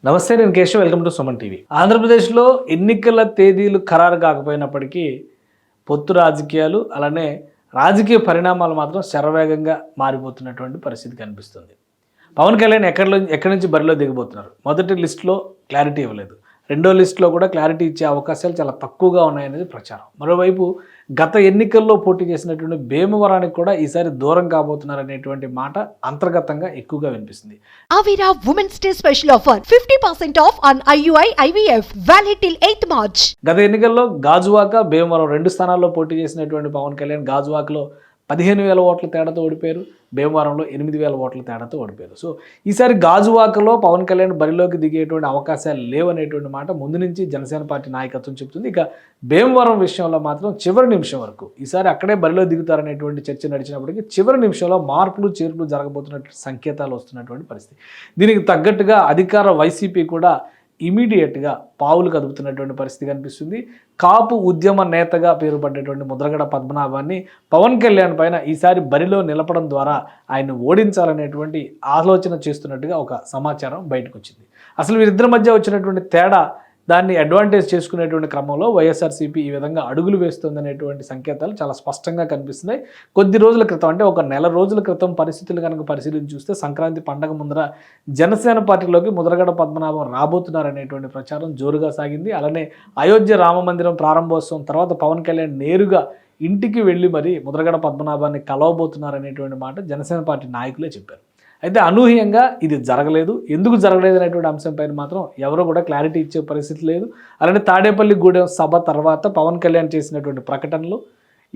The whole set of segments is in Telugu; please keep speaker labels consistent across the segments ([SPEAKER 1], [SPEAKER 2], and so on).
[SPEAKER 1] నమస్తే, నేను Keshav. Welcome to Suman TV. ఆంధ్రప్రదేశ్లో ఎన్నికల తేదీలు ఖరారు కాకపోయినప్పటికీ పొత్తు రాజకీయాలు అలానే రాజకీయ పరిణామాలు మాత్రం శరవేగంగా మారిపోతున్నటువంటి పరిస్థితి కనిపిస్తుంది. పవన్ కళ్యాణ్ ఎక్కడి నుంచి బరిలో దిగబోతున్నారు? మొదటి లిస్టులో క్లారిటీ ఇవ్వలేదు. రెండో లిస్టులో కూడా క్లారిటీ ఇచ్చే అవకాశాలు చాలా తక్కువగా ఉన్నాయనేది ప్రచారం. మరోవైపు గత ఎన్నికల్లో పోటీ చేసినటువంటి భీమవరానికి కూడా ఈసారి దూరం కాబోతున్నారనేటువంటి మాట అంతర్గతంగా ఎక్కువగా వినిపిస్తుంది.
[SPEAKER 2] Avira Women's Day special offer 50% off on IUI IVF valid till 8th March.
[SPEAKER 1] గత ఎన్నికల్లో గాజువాక, భీమవరం రెండు స్థానాల్లో పోటీ చేసినటువంటి పవన్ కళ్యాణ్ గాజువాకలో 15,000 ఓట్ల తేడాతో ఓడిపోయారు. భీమవరంలో 8,000 ఓట్ల తేడాతో ఓడిపోయారు. సో ఈసారి గాజువాకలో పవన్ కళ్యాణ్ బరిలోకి దిగేటువంటి అవకాశాలు లేవనేటువంటి మాట ముందు నుంచి జనసేన పార్టీ నాయకత్వం చెబుతుంది. ఇక భీమవరం విషయంలో మాత్రం చివరి నిమిషం వరకు ఈసారి అక్కడే బరిలో దిగుతారనేటువంటి చర్చ నడిచినప్పటికీ చివరి నిమిషంలో మార్పులు చేర్పులు జరగబోతున్నటువంటి సంకేతాలు వస్తున్నటువంటి పరిస్థితి. దీనికి తగ్గట్టుగా అధికార వైసీపీ కూడా ఇమీడియట్గా పావులు కదుపుతున్నటువంటి పరిస్థితి కనిపిస్తుంది. కాపు ఉద్యమ నేతగా పేరు పడ్డటువంటి ముద్రగడ పద్మనాభాన్ని పవన్ కళ్యాణ్ పైన ఈసారి బరిలో నిలపడం ద్వారా ఆయన ఓడించాలనేటువంటి ఆలోచన చేస్తున్నట్టుగా ఒక సమాచారం బయటకు వచ్చింది. అసలు వీరిద్దరి మధ్య వచ్చినటువంటి తేడా, దాన్ని అడ్వాంటేజ్ చేసుకునేటువంటి క్రమంలో వైఎస్ఆర్సీపీ ఈ విధంగా అడుగులు వేస్తుందనేటువంటి సంకేతాలు చాలా స్పష్టంగా కనిపిస్తున్నాయి. కొద్ది రోజుల క్రితం, అంటే ఒక నెల రోజుల క్రితం పరిస్థితులు కనుక పరిశీలించి చూస్తే సంక్రాంతి పండగ ముందర జనసేన పార్టీలోకి ముద్రగడ పద్మనాభం రాబోతున్నారనేటువంటి ప్రచారం జోరుగా సాగింది. అలానే అయోధ్య రామ మందిరం ప్రారంభోత్సవం తర్వాత పవన్ కళ్యాణ్ నేరుగా ఇంటికి వెళ్ళి మరి ముద్రగడ పద్మనాభాన్ని కలవబోతున్నారనేటువంటి మాట జనసేన పార్టీ నాయకులే చెప్పారు. అయితే అనూహ్యంగా ఇది జరగలేదు. ఎందుకు జరగలేదు అనేటువంటి అంశంపైన మాత్రం ఎవరో కూడా క్లారిటీ ఇచ్చే పరిస్థితి లేదు. అలానే తాడేపల్లి గూడెం సభ తర్వాత పవన్ కళ్యాణ్ చేసినటువంటి ప్రకటనలు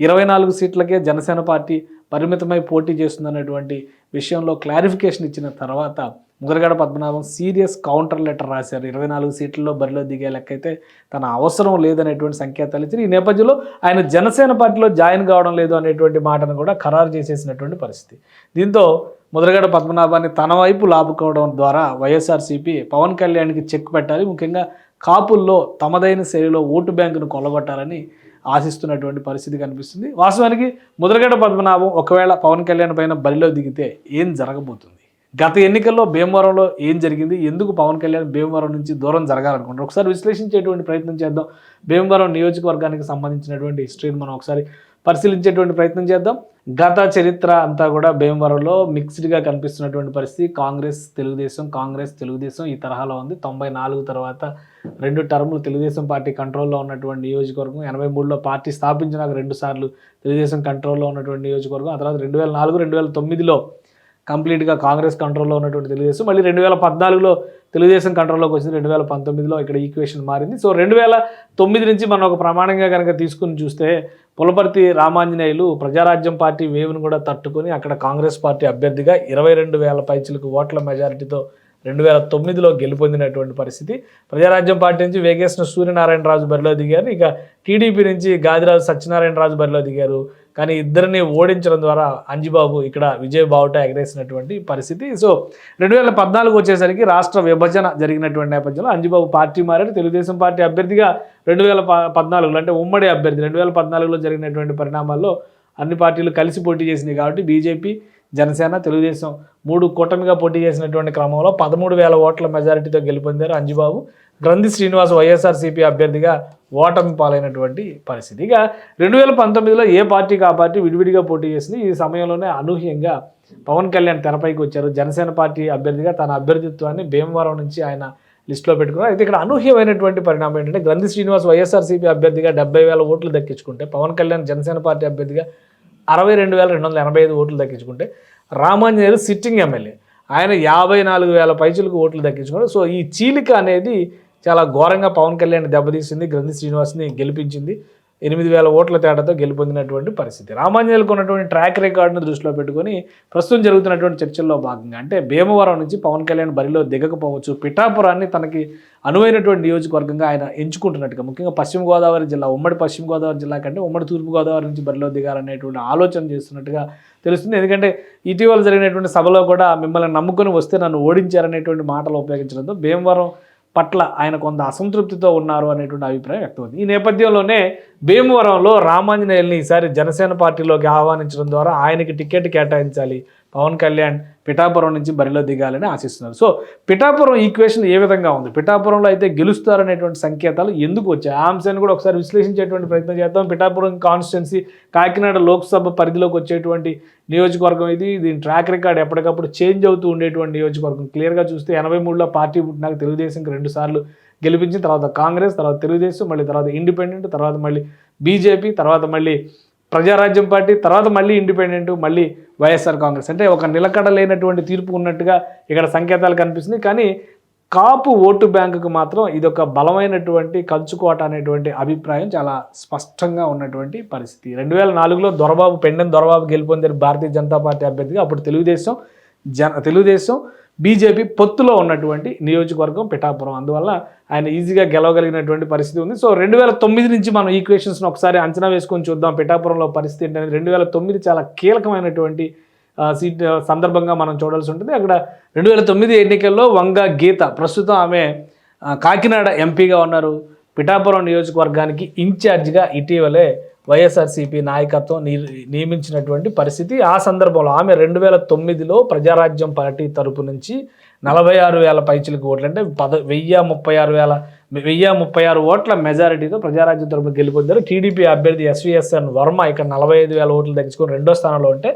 [SPEAKER 1] 24 సీట్లకే జనసేన పార్టీ పరిమితమై పోటీ చేస్తుందనేటువంటి విషయంలో క్లారిఫికేషన్ ఇచ్చిన తర్వాత Mudragada Padmanabham serious counter letter రాశారు. 24 సీట్లలో బరిలో దిగే లెక్కైతే తన అవసరం లేదనేటువంటి సంకేతాలు ఇచ్చారు. ఈ నేపథ్యంలో ఆయన జనసేన పార్టీలో జాయిన్ కావడం లేదు అనేటువంటి మాటను కూడా ఖరారు చేసేసినటువంటి పరిస్థితి. దీంతో ముద్రగడ పద్మనాభాన్ని తన వైపు లాపుకోవడం ద్వారా వైఎస్ఆర్సీపీ పవన్ కళ్యాణ్కి చెక్ పెట్టాలి, ముఖ్యంగా కాపుల్లో తమదైన శైలిలో ఓటు బ్యాంకును కొల్లగొట్టాలని ఆశిస్తున్నటువంటి పరిస్థితి కనిపిస్తుంది. వాస్తవానికి ముద్రగడ పద్మనాభం ఒకవేళ పవన్ కళ్యాణ్ పైన బరిలో దిగితే ఏం జరగబోతుంది? గత ఎన్నికల్లో భీమవరంలో ఏం జరిగింది? ఎందుకు పవన్ కళ్యాణ్ భీమవరం నుంచి దూరం జరగాలనుకుంటారు? ఒకసారి విశ్లేషించేటువంటి ప్రయత్నం చేద్దాం. భీమవరం నియోజకవర్గానికి సంబంధించినటువంటి హిస్టరీని మనం ఒకసారి పరిశీలించేటువంటి ప్రయత్నం చేద్దాం. గత చరిత్ర అంతా కూడా భీమవరంలో మిక్స్డ్గా కనిపిస్తున్నటువంటి పరిస్థితి. కాంగ్రెస్ తెలుగుదేశం ఈ తరహాలో ఉంది. 94 తర్వాత 2 టర్ములు తెలుగుదేశం పార్టీ కంట్రోల్లో ఉన్నటువంటి నియోజకవర్గం. 83లో పార్టీ స్థాపించినాక 2 సార్లు తెలుగుదేశం కంట్రోల్లో ఉన్నటువంటి నియోజకవర్గం. ఆ తర్వాత 2004, 2009లో కంప్లీట్గా కాంగ్రెస్ కంట్రోల్లో ఉన్నటువంటి తెలుగుదేశం. మళ్ళీ 2014లో తెలుగుదేశం కంట్రోల్లోకి వచ్చింది. 2019లో ఇక్కడ ఈక్వేషన్ మారింది. సో 2009 నుంచి మనం ఒక ప్రమాణంగా కనుక తీసుకుని చూస్తే పులపర్తి రామాంజనేయులు ప్రజారాజ్యం పార్టీ వేవ్ను కూడా తట్టుకొని అక్కడ కాంగ్రెస్ పార్టీ అభ్యర్థిగా 22,000 పైచిలకు ఓట్ల మెజారిటీతో 2009లో గెలుపొందినటువంటి పరిస్థితి. ప్రజారాజ్యం పార్టీ నుంచి వేగేశ్న సూర్యనారాయణరాజు బరిలో దిగారు. ఇక టీడీపీ నుంచి గాదిరాజు సత్యనారాయణరాజు బరిలో దిగారు. కానీ ఇద్దరిని ఓడించడం ద్వారా అంజిబాబు ఇక్కడ విజయ బావుట ఎగరేసినటువంటి పరిస్థితి. సో 2014 వచ్చేసరికి రాష్ట్ర విభజన జరిగినటువంటి నేపథ్యంలో అంజిబాబు పార్టీ మారారు. తెలుగుదేశం పార్టీ అభ్యర్థిగా 2014లో, అంటే ఉమ్మడి అభ్యర్థి 2014లో జరిగినటువంటి పరిణామాల్లో అన్ని పార్టీలు కలిసి పోటీ చేసినాయి కాబట్టి బీజేపీ, జనసేన, తెలుగుదేశం 3 కూటమిగా పోటీ చేసినటువంటి క్రమంలో 13,000 ఓట్ల మెజారిటీతో గెలుపొందారు అంజిబాబు. గ్రంథి శ్రీనివాస్ వైఎస్ఆర్సీపీ అభ్యర్థిగా ఓటమి పాలైనటువంటి పరిస్థితి. ఇక 2019లో ఏ పార్టీకి ఆ పార్టీ విడివిడిగా పోటీ చేసింది. ఈ సమయంలోనే అనూహ్యంగా పవన్ కళ్యాణ్ తెరపైకి వచ్చారు. జనసేన పార్టీ అభ్యర్థిగా తన అభ్యర్థిత్వాన్ని భీమవరం నుంచి ఆయన లిస్టులో పెట్టుకున్నారు. అయితే ఇక్కడ అనూహ్యమైనటువంటి పరిణామం ఏంటంటే గ్రంథి శ్రీనివాస్ వైఎస్ఆర్సీపీ అభ్యర్థిగా 70,000 ఓట్లు దక్కించుకుంటే పవన్ కళ్యాణ్ జనసేన పార్టీ అభ్యర్థిగా 62,285 ఓట్లు దక్కించుకుంటే రామాంజనేయులు సిట్టింగ్ ఎమ్మెల్యే ఆయన 54,000 పైచులకు ఓట్లు దక్కించుకున్నారు. సో ఈ చీలిక అనేది చాలా ఘోరంగా పవన్ కళ్యాణ్ దెబ్బతీసింది. గ్రంథి శ్రీనివాస్ని గెలిపించింది. 8,000 ఓట్ల తేడాతో గెలుపొందినటువంటి పరిస్థితి. రామాంజనేయులకు ఉన్నటువంటి ట్రాక్ రికార్డును దృష్టిలో పెట్టుకొని ప్రస్తుతం జరుగుతున్నటువంటి చర్చల్లో భాగంగా అంటే భీమవరం నుంచి పవన్ కళ్యాణ్ బరిలో దిగకపోవచ్చు, పిఠాపురాన్ని తనకి అనువైనటువంటి నియోజకవర్గంగా ఆయన ఎంచుకుంటున్నట్టుగా, ముఖ్యంగా పశ్చిమ గోదావరి జిల్లా, ఉమ్మడి పశ్చిమ గోదావరి జిల్లా కంటే ఉమ్మడి తూర్పు గోదావరి నుంచి బరిలో దిగాలనేటువంటి ఆలోచన చేస్తున్నట్టుగా తెలుస్తుంది. ఎందుకంటే ఇటీవల జరిగినటువంటి సభలో కూడా మిమ్మల్ని నమ్ముకొని వస్తే నన్ను ఓడించారనేటువంటి మాటలు ఉపయోగించడంతో భీమవరం పట్ల ఆయన కొంత అసంతృప్తితో ఉన్నారు అనేటువంటి అభిప్రాయం వ్యక్తమవుతుంది. ఈ నేపథ్యంలోనే భీమవరంలో రామాంజనేయుల్ని ఈసారి జనసేన పార్టీలోకి ఆహ్వానించడం ద్వారా ఆయనకి టికెట్ కేటాయించాలి, పవన్ కళ్యాణ్ పిఠాపురం నుంచి బరిలో దిగాలని ఆశిస్తున్నారు. సో పిఠాపురం ఈక్వేషన్ ఏ విధంగా ఉంది, పిఠాపురంలో అయితే గెలుస్తారనేటువంటి సంకేతాలు ఎందుకు వచ్చాయి, ఆ అంశాన్ని కూడా ఒకసారి విశ్లేషించేటువంటి ప్రయత్నం చేద్దాం. పిఠాపురం కాన్స్టిట్యున్సీ కాకినాడ లోక్సభ పరిధిలోకి వచ్చేటువంటి నియోజకవర్గం ఇది. దీని ట్రాక్ రికార్డ్ ఎప్పటికప్పుడు చేంజ్ అవుతూ ఉండేటువంటి నియోజకవర్గం. క్లియర్గా చూస్తే 83లో పార్టీ పుట్టినాక తెలుగుదేశంకి 2 సార్లు గెలిపించిన తర్వాత కాంగ్రెస్, తర్వాత తెలుగుదేశం, మళ్ళీ తర్వాత ఇండిపెండెంట్, తర్వాత మళ్ళీ బీజేపీ, తర్వాత మళ్ళీ ప్రజారాజ్యం పార్టీ, తర్వాత మళ్ళీ ఇండిపెండెంట్, మళ్ళీ వైఎస్ఆర్ కాంగ్రెస్. అంటే ఒక నిలకడ లేనటువంటి తీర్పు ఉన్నట్టుగా ఇక్కడ సంకేతాలు కనిపిస్తుంది. కానీ కాపు ఓటు బ్యాంకుకు మాత్రం ఇదొక బలమైనటువంటి కంచుకోట అనేటువంటి అభిప్రాయం చాలా స్పష్టంగా ఉన్నటువంటి పరిస్థితి. 2004లో పెండెం దొరబాబు గెలుపొందారు భారతీయ జనతా పార్టీ అభ్యర్థిగా. అప్పుడు తెలుగుదేశం బీజేపీ పొత్తులో ఉన్నటువంటి నియోజకవర్గం పిఠాపురం. అందువల్ల ఆయన ఈజీగా గెలవగలిగినటువంటి పరిస్థితి ఉంది. సో 2009 నుంచి మనం ఈక్వేషన్స్ను ఒకసారి అంచనా వేసుకొని చూద్దాం పిఠాపురంలో పరిస్థితి ఏంటనేది. 2009 చాలా కీలకమైనటువంటి సీట్ సందర్భంగా మనం చూడాల్సి ఉంటుంది. అక్కడ 2009 ఎన్నికల్లో వంగ గీత, ప్రస్తుతం ఆమె కాకినాడ ఎంపీగా ఉన్నారు. పిఠాపురం నియోజకవర్గానికి ఇన్ఛార్జిగా ఇటీవలే వైఎస్ఆర్సీపీ నాయకత్వం నియమించినటువంటి పరిస్థితి. ఆ సందర్భంలో ఆమె 2009లో ప్రజారాజ్యం పార్టీ తరపు నుంచి 46,000 పైచిలకు ఓట్లు, అంటే 1036 ఓట్ల మెజారిటీతో ప్రజారాజ్యం తరపున గెలుపొందారు. టీడీపీ అభ్యర్థి ఎస్విఎస్ఎన్ వర్మ ఇక్కడ 45,000 ఓట్లు దక్కించుకొని 2వ స్థానంలో ఉంటే,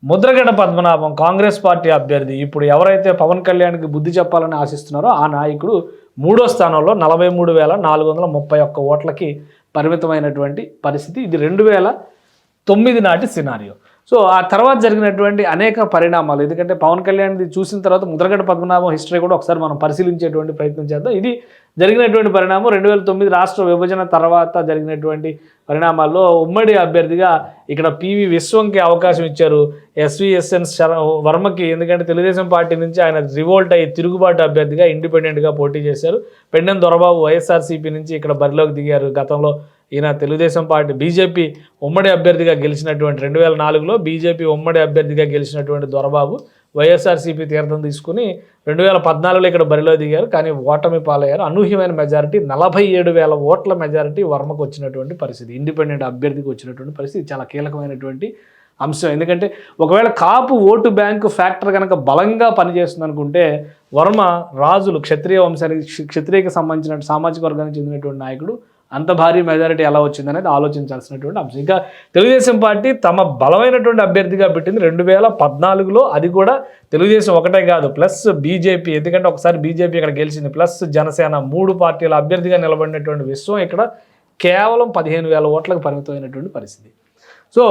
[SPEAKER 1] ముద్రగడ పద్మనాభం కాంగ్రెస్ పార్టీ అభ్యర్థి, ఇప్పుడు ఎవరైతే పవన్ కళ్యాణ్కి బుద్ధి చెప్పాలని ఆశిస్తున్నారో ఆ నాయకుడు 3వ స్థానంలో 43,431 ఓట్లకి పరిమితమైనటువంటి పరిస్థితి. ఇది 2009 నాటి సినారియో. సో ఆ తర్వాత జరిగినటువంటి అనేక పరిణామాలు, ఎందుకంటే పవన్ కళ్యాణ్ది చూసిన తర్వాత ముద్రగడ పద్మనాభం హిస్టరీ కూడా ఒకసారి మనం పరిశీలించేటువంటి ప్రయత్నం చేద్దాం. ఇది జరిగినటువంటి పరిణామం 2009 రాష్ట్ర విభజన తర్వాత జరిగినటువంటి పరిణామాల్లో ఉమ్మడి అభ్యర్థిగా ఇక్కడ పివి విశ్వంకి అవకాశం ఇచ్చారు, ఎస్విఎస్ఎన్ వర్మకి. ఎందుకంటే తెలుగుదేశం పార్టీ నుంచి ఆయన రివోల్ట్ అయ్యి తిరుగుబాటు అభ్యర్థిగా ఇండిపెండెంట్గా పోటీ చేశారు. పెండెం దొరబాబు వైఎస్ఆర్సీపీ నుంచి ఇక్కడ బరిలోకి దిగారు. గతంలో ఈయన తెలుగుదేశం పార్టీ బీజేపీ ఉమ్మడి అభ్యర్థిగా గెలిచినటువంటి 2004లో బీజేపీ ఉమ్మడి అభ్యర్థిగా గెలిచినటువంటి దొరబాబు వైఎస్ఆర్సీపీ తీర్థం తీసుకుని 2014లో ఇక్కడ బరిలో దిగారు. కానీ ఓటమి పాలయ్యారు. అనూహ్యమైన మెజారిటీ 47,000 ఓట్ల మెజారిటీ వర్మకు వచ్చినటువంటి పరిస్థితి, ఇండిపెండెంట్ అభ్యర్థికి వచ్చినటువంటి పరిస్థితి. చాలా కీలకమైనటువంటి అంశం. ఎందుకంటే ఒకవేళ కాపు ఓటు బ్యాంకు ఫ్యాక్టర్ కనుక బలంగా పనిచేస్తుంది అనుకుంటే, వర్మ రాజులు క్షత్రియ వంశానికి క్షత్రియకి సంబంధించిన సామాజిక వర్గానికి చెందినటువంటి నాయకుడు, అంత భారీ మెజారిటీ ఎలా వచ్చిందనేది ఆలోచించాల్సినటువంటి అంశం. ఇంకా తెలుగుదేశం పార్టీ తమ బలమైనటువంటి అభ్యర్థిగా పెట్టింది 2014లో. అది కూడా తెలుగుదేశం ఒకటే కాదు, ప్లస్ బీజేపీ, ఎందుకంటే ఒకసారి బీజేపీ ఇక్కడ గెలిచింది, ప్లస్ జనసేన, 3 పార్టీల అభ్యర్థిగా నిలబడినటువంటి విశ్వం ఇక్కడ కేవలం 15,000 ఓట్లకు పరిమితమైనటువంటి పరిస్థితి. సో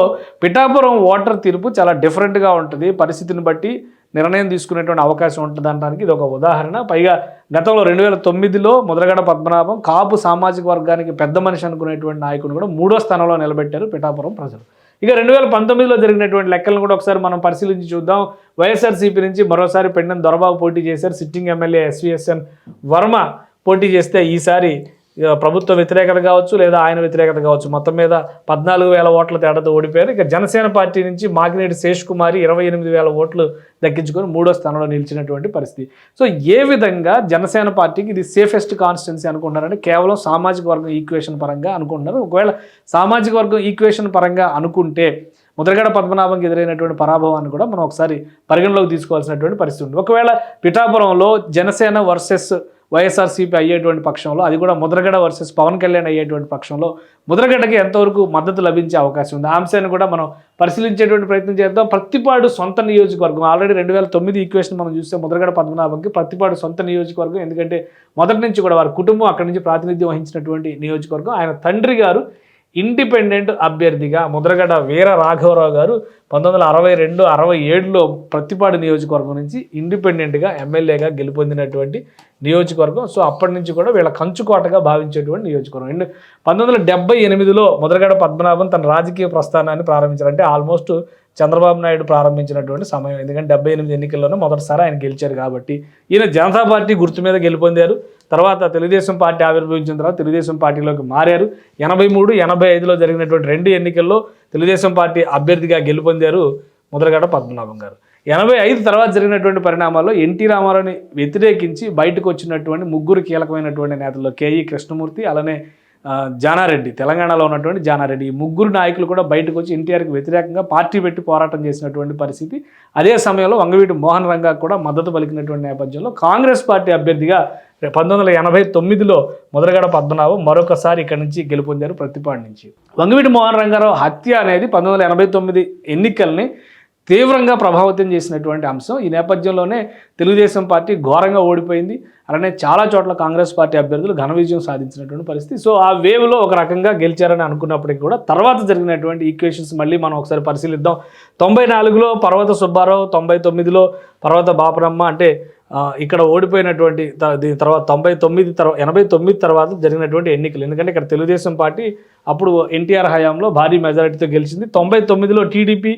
[SPEAKER 1] పిఠాపురం ఓటర్ తీర్పు చాలా డిఫరెంట్గా ఉంటుంది, పరిస్థితిని బట్టి నిర్ణయం తీసుకునేటువంటి అవకాశం ఉంటుంది అనడానికి ఇది ఒక ఉదాహరణ. పైగా గతంలో 2009లో ముద్రగడ పద్మనాభం కాపు సామాజిక వర్గానికి పెద్ద మనిషి అనుకునేటువంటి నాయకుడు కూడా 3వ స్థానంలో నిలబెట్టారు పిఠాపురం ప్రజలు. ఇక 2019లో జరిగినటువంటి లెక్కలను కూడా ఒకసారి మనం పరిశీలించి చూద్దాం. వైఎస్ఆర్సీపీ నుంచి మరోసారి పెండెం దొరబాబు పోటీ చేశారు. సిట్టింగ్ ఎమ్మెల్యే ఎస్విఎస్ఎన్ వర్మ పోటీ చేస్తే ఈసారి ప్రభుత్వ వ్యతిరేకత కావచ్చు లేదా ఆయన వ్యతిరేకత కావచ్చు, మొత్తం మీద 14,000 ఓట్ల తేడాతో ఓడిపోయారు. ఇక జనసేన పార్టీ నుంచి మాకినేటి శేష్ కుమారి 28,000 ఓట్లు దక్కించుకొని 3వ స్థానంలో నిలిచినటువంటి పరిస్థితి. సో ఏ విధంగా జనసేన పార్టీకి ఇది సేఫెస్ట్ కాన్స్టిట్యున్సీ అనుకుంటున్నారంటే కేవలం సామాజిక వర్గం ఈక్వేషన్ పరంగా అనుకుంటున్నారు. ఒకవేళ సామాజిక వర్గం ఈక్వేషన్ పరంగా అనుకుంటే ముద్రగడ పద్మనాభంకి ఎదురైనటువంటి పరాభవాన్ని కూడా మనం ఒకసారి పరిగణలోకి తీసుకోవాల్సినటువంటి పరిస్థితి ఉంది. ఒకవేళ పిఠాపురంలో జనసేన వర్సెస్ వైఎస్ఆర్సీపీ అయ్యేటువంటి పక్షంలో, అది కూడా ముద్రగడ వర్సెస్ పవన్ కళ్యాణ్ అయ్యేటువంటి పక్షంలో ముద్రగడకి ఎంతవరకు మద్దతు లభించే అవకాశం ఉంది, ఆ అంశాన్ని కూడా మనం పరిశీలించేటువంటి ప్రయత్నం చేద్దాం. ప్రత్తిపాడు సొంత నియోజకవర్గం, ఆల్రెడీ 2009 ఈక్వేషన్ మనం చూస్తే ముద్రగడ పద్మనాభంకి ప్రత్తిపాడు సొంత నియోజకవర్గం. ఎందుకంటే మొదటి నుంచి కూడా వారి కుటుంబం అక్కడి నుంచి ప్రాతినిధ్యం వహించినటువంటి నియోజకవర్గం. ఆయన తండ్రి గారు ఇండిపెండెంట్ అభ్యర్థిగా ముద్రగడ వీర రాఘవరావు గారు 1962-67లో ప్రత్తిపాడు నియోజకవర్గం నుంచి ఇండిపెండెంట్గా ఎమ్మెల్యేగా గెలుపొందినటువంటి నియోజకవర్గం. సో అప్పటి నుంచి కూడా వీళ్ళ కంచుకోటగా భావించేటువంటి నియోజకవర్గం. 1978లో ముద్రగడ పద్మనాభం తన రాజకీయ ప్రస్థానాన్ని ప్రారంభించారు. అంటే ఆల్మోస్ట్ చంద్రబాబు నాయుడు ప్రారంభించినటువంటి సమయం, ఎందుకంటే 78 ఎన్నికల్లోనే మొదటిసారి ఆయన గెలిచారు కాబట్టి. ఈయన జనతా పార్టీ గుర్తు మీద గెలుపొందారు. తర్వాత తెలుగుదేశం పార్టీ ఆవిర్భవించిన తర్వాత తెలుగుదేశం పార్టీలోకి మారారు. 83-85లో జరిగినటువంటి 2 ఎన్నికల్లో తెలుగుదేశం పార్టీ అభ్యర్థిగా గెలుపొందారు ముద్రగడ పద్మనాభం గారు. 85 తర్వాత జరిగినటువంటి పరిణామాల్లో ఎన్టీ రామారావుని వ్యతిరేకించి బయటకు వచ్చినటువంటి 3 కీలకమైనటువంటి నేతల్లో కేఈ కృష్ణమూర్తి, అలానే జానారెడ్డి, తెలంగాణలో ఉన్నటువంటి జానారెడ్డి, ఈ ముగ్గురు నాయకులు కూడా బయటకు వచ్చి ఎన్టీఆర్కి వ్యతిరేకంగా పార్టీ పెట్టి పోరాటం చేసినటువంటి పరిస్థితి. అదే సమయంలో వంగవీటి మోహన్ రంగా కూడా మద్దతు పలికినటువంటి నేపథ్యంలో కాంగ్రెస్ పార్టీ అభ్యర్థిగా 1989లో ముద్రగడ పద్మనాభం మరొకసారి ఇక్కడి నుంచి గెలుపొందారు ప్రతిపాడు నుంచి. వంగవీటి మోహన్ రంగారావు హత్య అనేది 1989 ఎన్నికల్ని తీవ్రంగా ప్రభావితం చేసినటువంటి అంశం. ఈ నేపథ్యంలోనే తెలుగుదేశం పార్టీ ఘోరంగా ఓడిపోయింది. అలానే చాలా చోట్ల కాంగ్రెస్ పార్టీ అభ్యర్థులు ఘన విజయం సాధించినటువంటి పరిస్థితి. సో ఆ వేవ్లో ఒక రకంగా గెలిచారని అనుకున్నప్పటికీ కూడా తర్వాత జరిగినటువంటి ఈక్వేషన్స్ మళ్ళీ మనం ఒకసారి పరిశీలిద్దాం. 94లో పర్వత సుబ్బారావు, 99లో పర్వత బాపరమ్మ, అంటే ఇక్కడ ఓడిపోయినటువంటి దీని తర్వాత 89 తర్వాత జరిగినటువంటి ఎన్నికలు. ఎందుకంటే ఇక్కడ తెలుగుదేశం పార్టీ అప్పుడు ఎన్టీఆర్ హయాంలో భారీ మెజారిటీతో గెలిచింది. 99లో టీడీపీ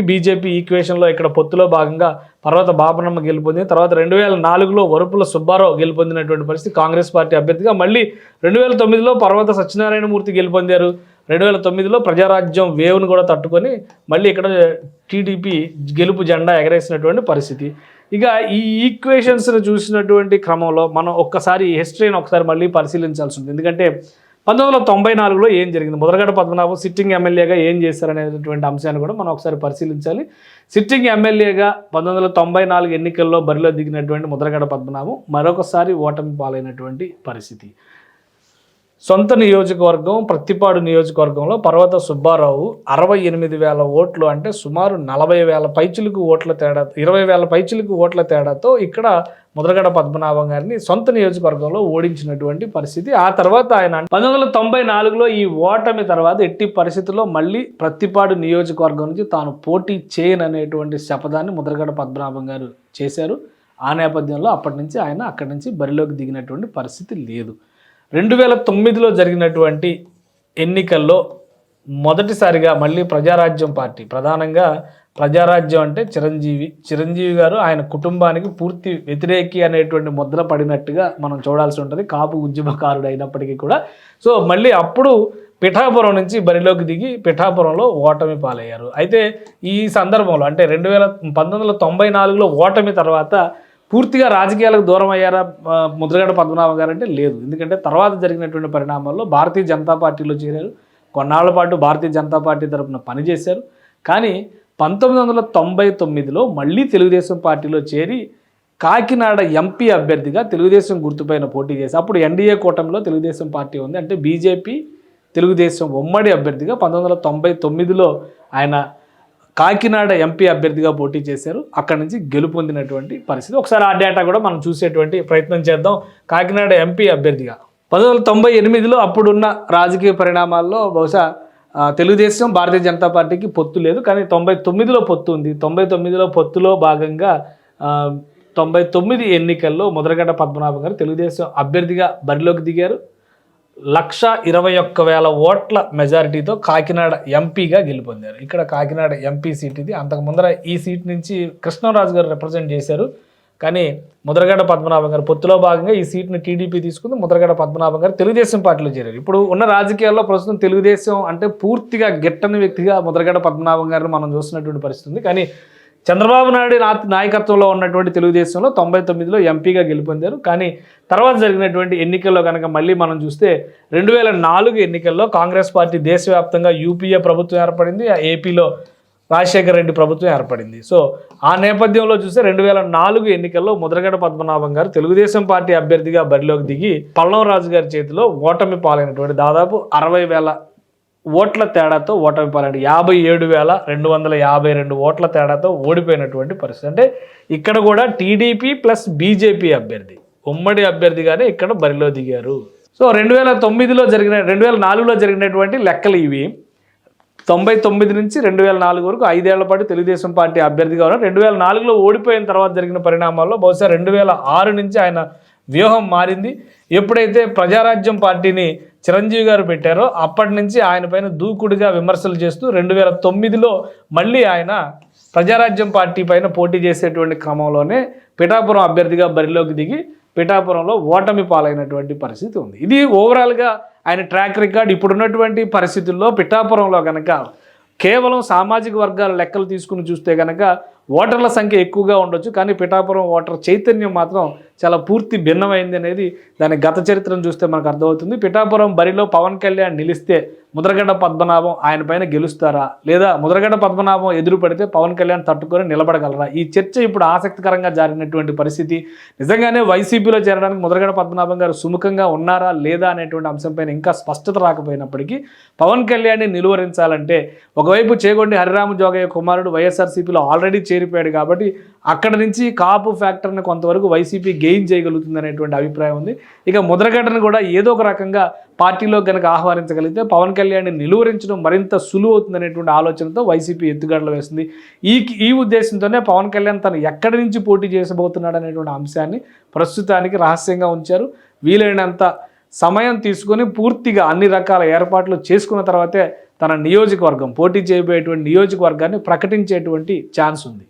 [SPEAKER 1] బీజేపీ ఈక్వేషన్లో ఇక్కడ పొత్తులో భాగంగా పర్వత బాపనమ్మ గెలుపొందింది. తర్వాత 2004లో వరుపుల సుబ్బారావు గెలుపొందినటువంటి పరిస్థితి కాంగ్రెస్ పార్టీ అభ్యర్థిగా. మళ్ళీ 2009లో పర్వత సత్యనారాయణమూర్తి గెలుపొందారు. 2009లో ప్రజారాజ్యం వేవ్ను కూడా తట్టుకొని మళ్ళీ ఇక్కడ టీడీపీ గెలుపు జెండా ఎగరేసినటువంటి పరిస్థితి. ఇక ఈ ఈక్వేషన్స్ను చూసినటువంటి క్రమంలో మనం ఒక్కసారి హిస్టరీని ఒకసారి మళ్ళీ పరిశీలించాల్సి ఉంటుంది. ఎందుకంటే 1994లో ఏం జరిగింది, ముద్రగడ పద్మనాభం సిట్టింగ్ ఎమ్మెల్యేగా ఏం చేశారనేటువంటి అంశాన్ని కూడా మనం ఒకసారి పరిశీలించాలి. సిట్టింగ్ ఎమ్మెల్యేగా 1994 ఎన్నికల్లో బరిలో దిగినటువంటి ముద్రగడ పద్మనాభం మరొకసారి ఓటమి పాలైనటువంటి పరిస్థితి. సొంత నియోజకవర్గం ప్రత్తిపాడు నియోజకవర్గంలో పర్వత సుబ్బారావు 68,000 ఓట్లు, అంటే సుమారు 40,000 పైచిలకు ఓట్ల తేడా, 20,000 పైచిలకు ఓట్ల తేడాతో ఇక్కడ ముద్రగడ పద్మనాభం గారిని సొంత నియోజకవర్గంలో ఓడించినటువంటి పరిస్థితి. ఆ తర్వాత ఆయన 1994లో ఈ ఓటమి తర్వాత ఎట్టి పరిస్థితుల్లో మళ్ళీ ప్రత్తిపాడు నియోజకవర్గం నుంచి తాను పోటీ చేయననేటువంటి శపథాన్ని ముద్రగడ పద్మనాభం గారు చేశారు. ఆ నేపథ్యంలో అప్పటి నుంచి ఆయన అక్కడి నుంచి బరిలోకి దిగినటువంటి పరిస్థితి లేదు. 2009లో జరిగినటువంటి ఎన్నికల్లో మొదటిసారిగా మళ్ళీ ప్రజారాజ్యం పార్టీ, ప్రధానంగా ప్రజారాజ్యం అంటే చిరంజీవి గారు ఆయన కుటుంబానికి పూర్తి వ్యతిరేకి అనేటువంటి ముద్ర పడినట్టుగా మనం చూడాల్సి ఉంటుంది, కాపు ఉద్యమకారుడు అయినప్పటికీ కూడా. సో మళ్ళీ అప్పుడు పిఠాపురం నుంచి బరిలోకి దిగి పిఠాపురంలో ఓటమి పాలయ్యారు. అయితే ఈ సందర్భంలో అంటే 1994లో ఓటమి తర్వాత పూర్తిగా రాజకీయాలకు దూరం అయ్యారా ముద్రగడ పద్మనాభం గారు అంటే లేదు. ఎందుకంటే తర్వాత జరిగినటువంటి పరిణామాల్లో భారతీయ జనతా పార్టీలో చేరారు. కొన్నాళ్ల పాటు భారతీయ జనతా పార్టీ తరఫున పనిచేశారు. కానీ 1999లో మళ్ళీ తెలుగుదేశం పార్టీలో చేరి కాకినాడ ఎంపీ అభ్యర్థిగా తెలుగుదేశం గుర్తుపైన పోటీ చేసి, అప్పుడు ఎన్డీఏ కూటమిలో తెలుగుదేశం పార్టీ ఉంది, అంటే బీజేపీ తెలుగుదేశం ఉమ్మడి అభ్యర్థిగా 1999లో ఆయన కాకినాడ ఎంపీ అభ్యర్థిగా పోటీ చేశారు. అక్కడి నుంచి గెలుపొందినటువంటి పరిస్థితి. ఒకసారి ఆ డేటా కూడా మనం చూసేటువంటి ప్రయత్నం చేద్దాం. కాకినాడ ఎంపీ అభ్యర్థిగా 1998లో అప్పుడున్న రాజకీయ పరిణామాల్లో బహుశా తెలుగుదేశం భారతీయ జనతా పార్టీకి పొత్తు లేదు, కానీ 99లో పొత్తు ఉంది. 99లో పొత్తులో భాగంగా 99 ఎన్నికల్లో ముద్రగడ పద్మనాభం గారు తెలుగుదేశం అభ్యర్థిగా బరిలోకి దిగారు. 121,000 ఓట్ల మెజారిటీతో కాకినాడ ఎంపీగా గెలుపొందారు. ఇక్కడ కాకినాడ ఎంపీ సీట్ ఇది. అంతకు ముందర ఈ సీట్ నుంచి కృష్ణరాజు గారు రిప్రజెంట్ చేశారు, కానీ ముద్రగడ పద్మనాభం గారు పొత్తులో భాగంగా ఈ సీట్ని టీడీపీ తీసుకుంది. ముద్రగడ పద్మనాభం గారు తెలుగుదేశం పార్టీలో చేరారు. ఇప్పుడు ఉన్న రాజకీయాల్లో ప్రస్తుతం తెలుగుదేశం అంటే పూర్తిగా గిట్టని వ్యక్తిగా ముద్రగడ పద్మనాభం గారిని మనం చూస్తున్నటువంటి పరిస్థితి ఉంది. కానీ చంద్రబాబు నాయుడు నాయకత్వంలో ఉన్నటువంటి తెలుగుదేశంలో 99లో ఎంపీగా గెలుపొందారు. కానీ తర్వాత జరిగినటువంటి ఎన్నికల్లో కనుక మళ్ళీ మనం చూస్తే 2004 ఎన్నికల్లో కాంగ్రెస్ పార్టీ దేశవ్యాప్తంగా యూపీఏ ప్రభుత్వం ఏర్పడింది, ఏపీలో రాజశేఖర రెడ్డి ప్రభుత్వం ఏర్పడింది. సో ఆ నేపథ్యంలో చూస్తే 2004 ఎన్నికల్లో ముద్రగడ పద్మనాభం గారు తెలుగుదేశం పార్టీ అభ్యర్థిగా బరిలోకి దిగి పల్లం రాజు గారి చేతిలో ఓటమి పాలైనటువంటి దాదాపు 60,000 ఓట్ల తేడాతో ఓటమి పాలైన 57,252 ఓట్ల తేడాతో ఓడిపోయినటువంటి పరిస్థితి. అంటే ఇక్కడ కూడా టీడీపీ ప్లస్ బీజేపీ అభ్యర్థి ఉమ్మడి అభ్యర్థిగానే ఇక్కడ బరిలో దిగారు. సో 2004లో జరిగినటువంటి లెక్కలు ఇవి. 99 నుంచి 2004 వరకు 5 ఏళ్ల పాటు తెలుగుదేశం పార్టీ అభ్యర్థిగా ఉన్నారు. 2004లో ఓడిపోయిన తర్వాత జరిగిన పరిణామాల్లో బహుశా 2006 నుంచి ఆయన వ్యూహం మారింది. ఎప్పుడైతే ప్రజారాజ్యం పార్టీని చిరంజీవి గారు పెట్టారో అప్పటి నుంచి ఆయన పైన దూకుడుగా విమర్శలు చేస్తూ 2009లో మళ్ళీ ఆయన ప్రజారాజ్యం పార్టీ పైన పోటీ చేసేటువంటి క్రమంలోనే పిఠాపురం అభ్యర్థిగా బరిలోకి దిగి పిఠాపురంలో ఓటమి పాలైనటువంటి పరిస్థితి ఉంది. ఇది ఓవరాల్గా ఆయన ట్రాక్ రికార్డ్. ఇప్పుడున్నటువంటి పరిస్థితుల్లో పిఠాపురంలో కనుక కేవలం సామాజిక వర్గాల లెక్కలు తీసుకుని చూస్తే కనుక ఓటర్ల సంఖ్య ఎక్కువగా ఉండొచ్చు, కానీ పిఠాపురం ఓటర్ చైతన్యం మాత్రం చాలా పూర్తి భిన్నమైంది అనేది దాని గత చరిత్రను చూస్తే మనకు అర్థమవుతుంది. పిఠాపురం బరిలో పవన్ కళ్యాణ్ నిలిస్తే ముద్రగడ్డ పద్మనాభం ఆయన పైన గెలుస్తారా, లేదా ముద్రగడ్డ పద్మనాభం ఎదురు పడితే పవన్ కళ్యాణ్ తట్టుకొని నిలబడగలరా? ఈ చర్చ ఇప్పుడు ఆసక్తికరంగా జరిగినటువంటి పరిస్థితి. నిజంగానే వైసీపీలో చేరడానికి ముద్రగడ్డ పద్మనాభం గారు సుముఖంగా ఉన్నారా లేదా అనేటువంటి అంశంపైన ఇంకా స్పష్టత రాకపోయినప్పటికీ పవన్ కళ్యాణ్ని నిలువరించాలంటే ఒకవైపు చేగొండి హరిరామ జోగయ్య కుమారుడు వైఎస్ఆర్సీపీలో ఆల్రెడీ చేరిపోయాడు కాబట్టి అక్కడ నుంచి కాపు ఫ్యాక్టర్ని కొంతవరకు వైసీపీ గెయిన్ చేయగలుగుతుంది అనేటువంటి అభిప్రాయం ఉంది. ఇక ముద్రగడ్డను కూడా ఏదో ఒక రకంగా పార్టీలో కనుక ఆహ్వానించగలిగితే పవన్ కళ్యాణ్ని నిలువరించడం మరింత సులువు అవుతుందనేటువంటి ఆలోచనతో వైసీపీ ఎత్తుగడలు వేస్తుంది. ఈ ఉద్దేశంతోనే పవన్ కళ్యాణ్ తను ఎక్కడి నుంచి పోటీ చేసబోతున్నాడు అనేటువంటి అంశాన్ని ప్రస్తుతానికి రహస్యంగా ఉంచారు. వీలైనంత సమయం తీసుకొని పూర్తిగా అన్ని రకాల ఏర్పాట్లు చేసుకున్న తర్వాతే తన నియోజకవర్గం, పోటీ చేయబోయేటువంటి నియోజకవర్గాన్ని ప్రకటించేటువంటి ఛాన్స్ ఉంది.